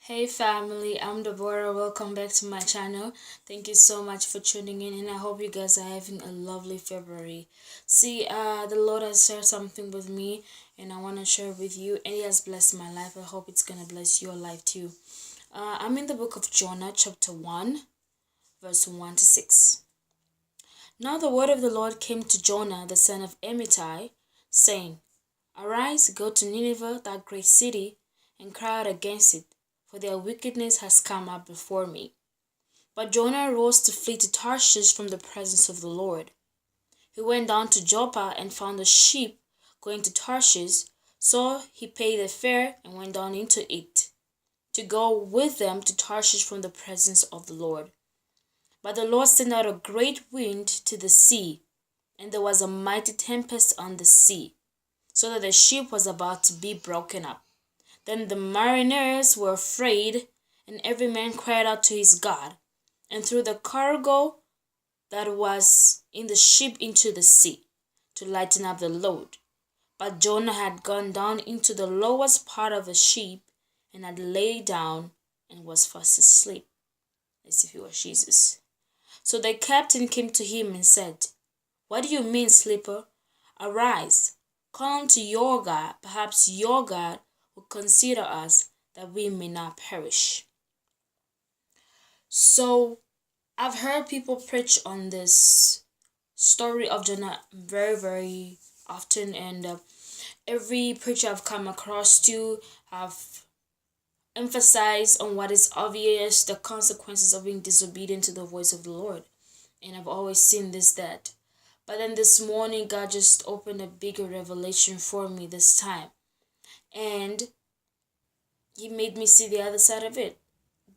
Hey family, I'm Deborah. Welcome back to my channel. Thank you so much for tuning in, and I hope you guys are having a lovely February. The Lord has shared something with me, and I want to share with you, and He has blessed my life. I hope it's gonna bless your life too. I'm in the book of Jonah, chapter 1, verse 1 to 6. Now the word of the Lord came to Jonah, the son of Amittai, saying, Arise, go to Nineveh, that great city, and cry out against it, for their wickedness has come up before me. But Jonah rose to flee to Tarshish from the presence of the Lord. He went down to Joppa and found a ship going to Tarshish, so he paid the fare and went down into it, to go with them to Tarshish from the presence of the Lord. But the Lord sent out a great wind to the sea, and there was a mighty tempest on the sea, so that the ship was about to be broken up. Then the mariners were afraid, and every man cried out to his God, and threw the cargo that was in the ship into the sea, to lighten up the load. But Jonah had gone down into the lowest part of the ship, and had laid down, and was fast asleep, as if he was Jesus. So the captain came to him and said, What do you mean, sleeper? Arise, call unto your God, perhaps your God will consider us, that we may not perish. So I've heard people preach on this story of Jonah very, very often, and every preacher I've come across to have emphasized on what is obvious, the consequences of being disobedient to the voice of the Lord. And I've always seen that. But then this morning, God just opened a bigger revelation for me this time. And He made me see the other side of it.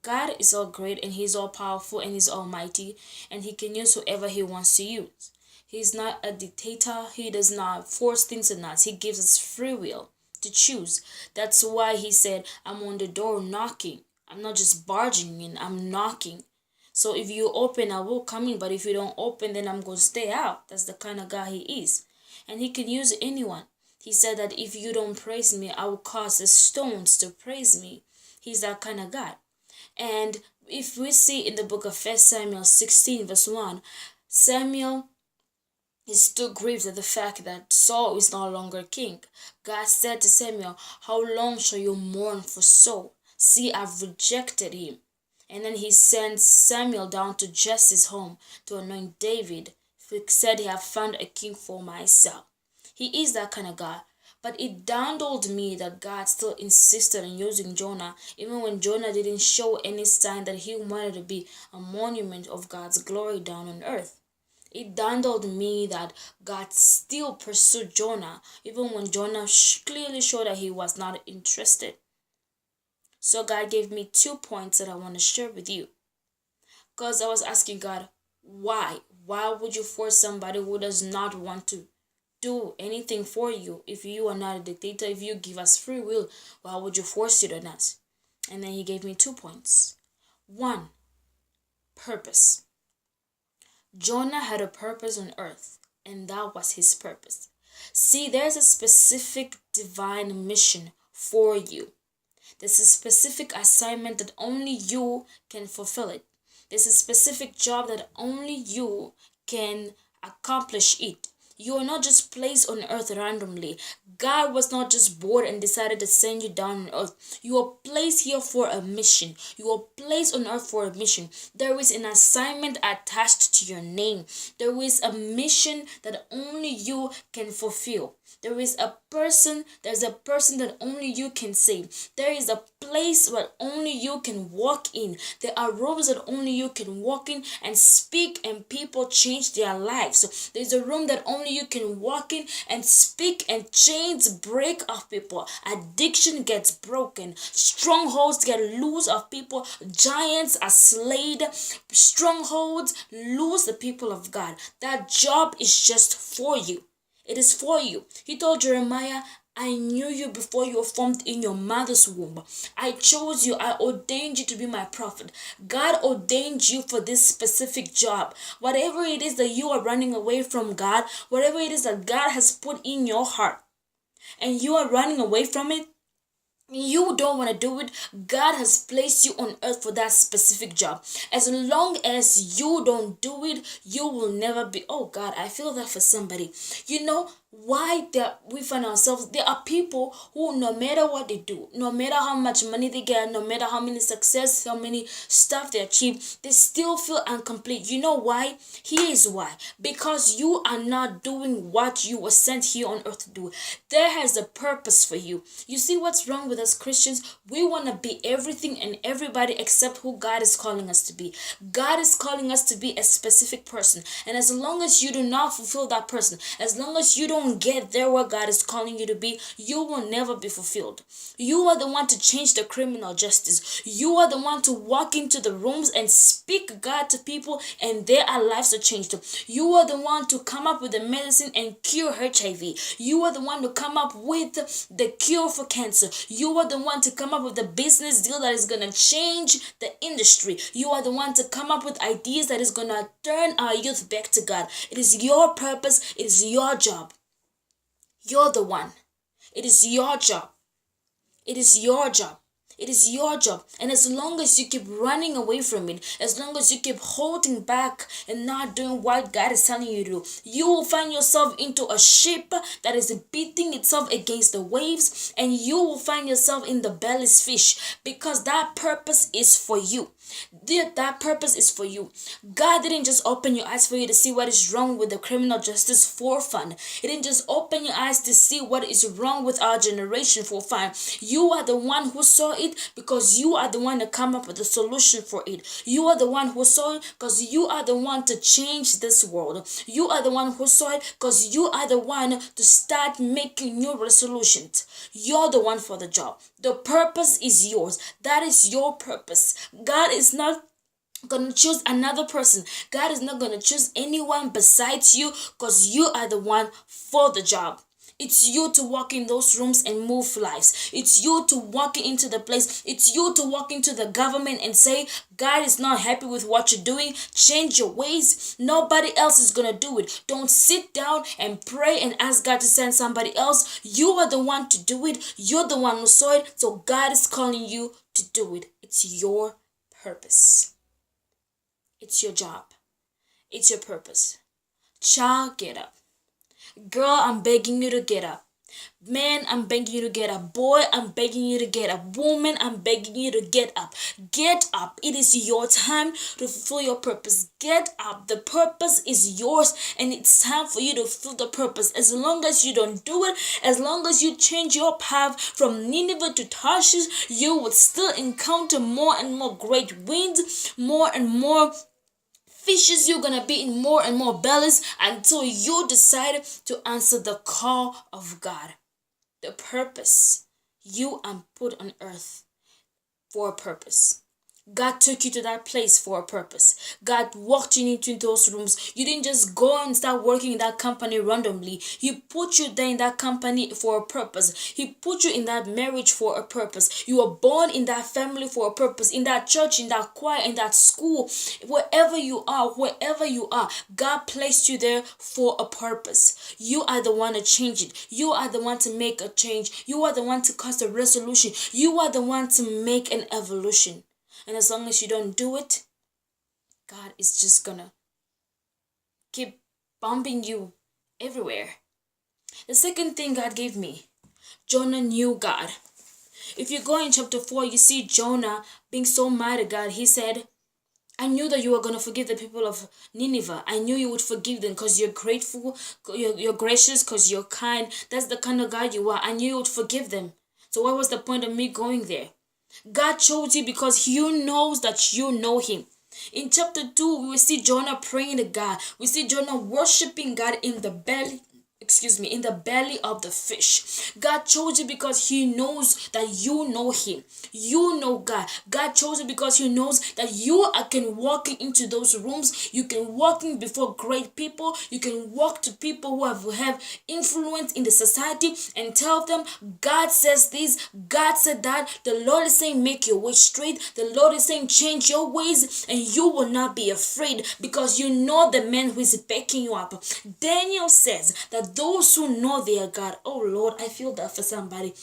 God is all great, and He's all powerful, and He's almighty, and He can use whoever He wants to use. He's not a dictator. He does not force things on us. He gives us free will to choose. That's why He said, I'm on the door knocking. I'm not just barging in, I'm knocking. So if you open, I will come in, but if you don't open, then I'm going to stay out. That's the kind of God He is. And He can use anyone. He said that if you don't praise me, I will cause the stones to praise me. He's that kind of God. And if we see in the book of 1 Samuel 16 verse 1, Samuel is too grieved at the fact that Saul is no longer king. God said to Samuel, How long shall you mourn for Saul? See, I've rejected him. And then he sends Samuel down to Jesse's home to anoint David. He said, I have found a king for myself. He is that kind of God. But it dawned me that God still insisted on using Jonah, even when Jonah didn't show any sign that he wanted to be a monument of God's glory down on earth. It dawned me that God still pursued Jonah, even when Jonah clearly showed that he was not interested. So God gave me 2 points that I want to share with you. Because I was asking God, why? Why would you force somebody who does not want to do anything for you? If you are not a dictator, if you give us free will, why would you force it on us? And then He gave me 2 points. 1, purpose. Jonah had a purpose on earth, and that was his purpose. See, there's a specific divine mission for you. There's a specific assignment that only you can fulfill it. There's a specific job that only you can accomplish it. You are not just placed on earth randomly. God was not just bored and decided to send you down on earth. You are placed here for a mission. You are placed on earth for a mission. There is an assignment attached to your name. There is a mission that only you can fulfill. There's a person that only you can save. There is a place where only you can walk in. There are rooms that only you can walk in and speak, and people change their lives. There's a room that only you can walk in and speak, and chains break off people. Addiction gets broken. Strongholds get loose of people. Giants are slayed. Strongholds lose the people of God. That job is just for you. It is for you. He told Jeremiah, I knew you before you were formed in your mother's womb. I chose you. I ordained you to be my prophet. God ordained you for this specific job. Whatever it is that you are running away from God, whatever it is that God has put in your heart, and you are running away from it, you don't want to do it, God has placed you on earth for that specific job. As long as you don't do it, you will never be. Oh God, I feel that for somebody. You know why that we find ourselves, there are people who, no matter what they do, no matter how much money they get, no matter how many success, how many stuff they achieve, they still feel incomplete. You know why? Here is why. Because you are not doing what you were sent here on earth to do. There has a purpose for you. You see what's wrong with us Christians? We want to be everything and everybody except who God is calling us to be. God is calling us to be a specific person, and as long as you do not fulfill that person, as long as you don't get there where God is calling you to be, you will never be fulfilled. You are the one to change the criminal justice. You are the one to walk into the rooms and speak God to people, and their lives are changed. You are the one to come up with the medicine and cure HIV. You are the one to come up with the cure for cancer. You are the one to come up with the business deal that is going to change the industry. You are the one to come up with ideas that is going to turn our youth back to God. It is your purpose. It is your job. You're the one. It is your job. It is your job. It is your job. And as long as you keep running away from it, as long as you keep holding back and not doing what God is telling you to do, you will find yourself into a ship that is beating itself against the waves, and you will find yourself in the belly's fish, because that purpose is for you. That purpose is for you. God didn't just open your eyes for you to see what is wrong with the criminal justice for fun. He didn't just open your eyes to see what is wrong with our generation for fun. You are the one who saw it because you are the one to come up with a solution for it. You are the one who saw it because you are the one to change this world. You are the one who saw it because you are the one to start making new resolutions. You're the one for the job. The purpose is yours. That is your purpose. God is not gonna choose another person. God is not gonna choose anyone besides you, because you are the one for the job. It's you to walk in those rooms and move lives. It's you to walk into the place. It's you to walk into the government and say, God is not happy with what you're doing. Change your ways. Nobody else is going to do it. Don't sit down and pray and ask God to send somebody else. You are the one to do it. You're the one who saw it. So God is calling you to do it. It's your purpose. It's your job. It's your purpose. Child, get up. Girl, I'm begging you to get up. Man, I'm begging you to get up. Boy, I'm begging you to get up. Woman, I'm begging you to get up. Get up. It is your time to fulfill your purpose. Get up. The purpose is yours, and it's time for you to fulfill the purpose. As long as you don't do it, as long as you change your path from Nineveh to Tarshish, you will still encounter more and more great winds, more and more fishes. You're gonna be in more and more bellies until you decide to answer the call of God. The purpose. You are put on earth for a purpose. God took you to that place for a purpose. God walked you into those rooms. You didn't just go and start working in that company randomly. He put you there in that company for a purpose. He put you in that marriage for a purpose. You were born in that family for a purpose. In that church, in that choir, in that school, wherever you are, God placed you there for a purpose. You are the one to change it. You are the one to make a change. You are the one to cause a resolution. You are the one to make an evolution. And as long as you don't do it, God is just gonna keep bumping you everywhere. The second thing God gave me, Jonah knew God. If you go in chapter 4, you see Jonah being so mad at God. He said, I knew that you were going to forgive the people of Nineveh. I knew you would forgive them because you're grateful, you're gracious, because you're kind. That's the kind of God you are. I knew you would forgive them. So what was the point of me going there? God chose you because He knows that you know Him. In chapter 2, we will see Jonah praying to God. We see Jonah worshiping God in the belly of the fish. God chose you because He knows that you know Him. You know God. God chose you because He knows that you can walk into those rooms. You can walk in before great people. You can walk to people who have influence in the society and tell them, God says this, God said that. The Lord is saying, make your way straight. The Lord is saying, change your ways, and you will not be afraid because you know the man who is backing you up. Daniel says that those who know their God, oh Lord, I feel that for somebody.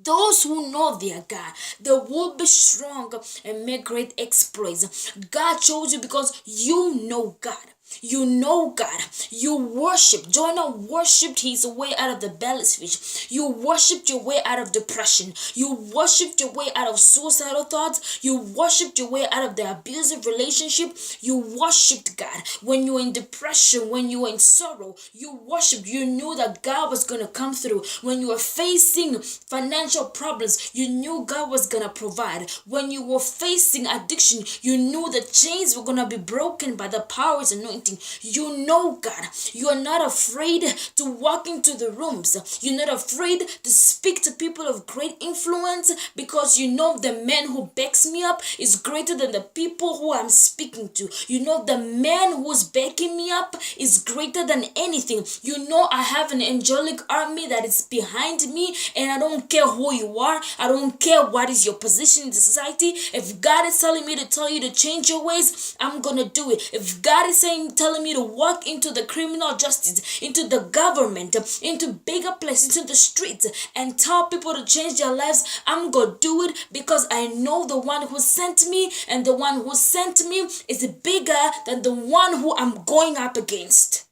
Those who know their God, they will be strong and make great exploits. God chose you because you know God. You know God. You worship. Jonah worshipped his way out of the belly's fish. You worshipped your way out of depression. You worshipped your way out of suicidal thoughts. You worshipped your way out of the abusive relationship. You worshipped God. When you were in depression, when you were in sorrow, you worshipped. You knew that God was going to come through. When you were facing financial problems, you knew God was going to provide. When you were facing addiction, you knew the chains were going to be broken by the power's anointing. You know God. You are not afraid to walk into the rooms. You're not afraid to speak to people of great influence, because you know the man who backs me up is greater than the people who I'm speaking to. You know the man who's backing me up is greater than anything. You know I have an angelic army that is behind me, and I don't care who you are. I don't care what is your position in the society. If God is telling me to tell you to change your ways, I'm gonna do it. If God is telling me to walk into the criminal justice, into the government, into bigger places, into the streets, and tell people to change their lives, I'm gonna do it, because I know the one who sent me, and the one who sent me is bigger than the one who I'm going up against.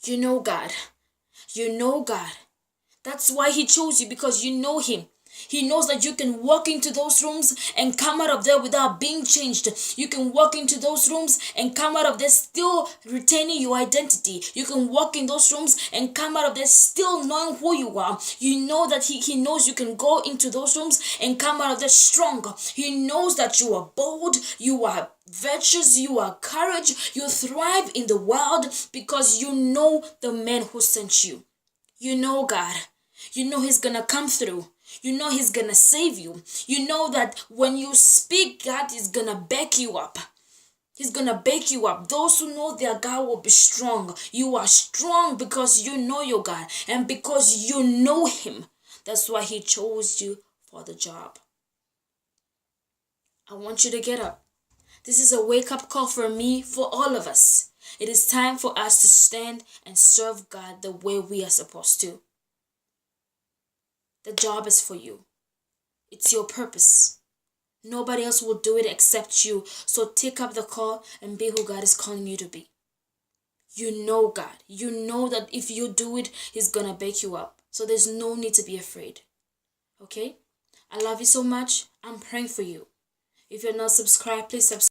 You know God. You know God. That's why he chose you, because you know him. He knows that you can walk into those rooms and come out of there without being changed. You can walk into those rooms and come out of there still retaining your identity. You can walk in those rooms and come out of there still knowing who you are. You know that he knows you can go into those rooms and come out of there strong. He knows that you are bold, you are virtuous, you are courage, you thrive in the world, because you know the man who sent you. You know God. You know he's gonna come through. You know he's gonna save you. You know that when you speak, God is gonna back you up. He's gonna back you up. Those who know their God will be strong. You are strong because you know your God, and because you know him. That's why he chose you for the job. I want you to get up. This is a wake-up call for me, for all of us. It is time for us to stand and serve God the way we are supposed to. The job is for you. It's your purpose. Nobody else will do it except you. So take up the call and be who God is calling you to be. You know God. You know that if you do it, he's going to back you up. So there's no need to be afraid. Okay? I love you so much. I'm praying for you. If you're not subscribed, please subscribe.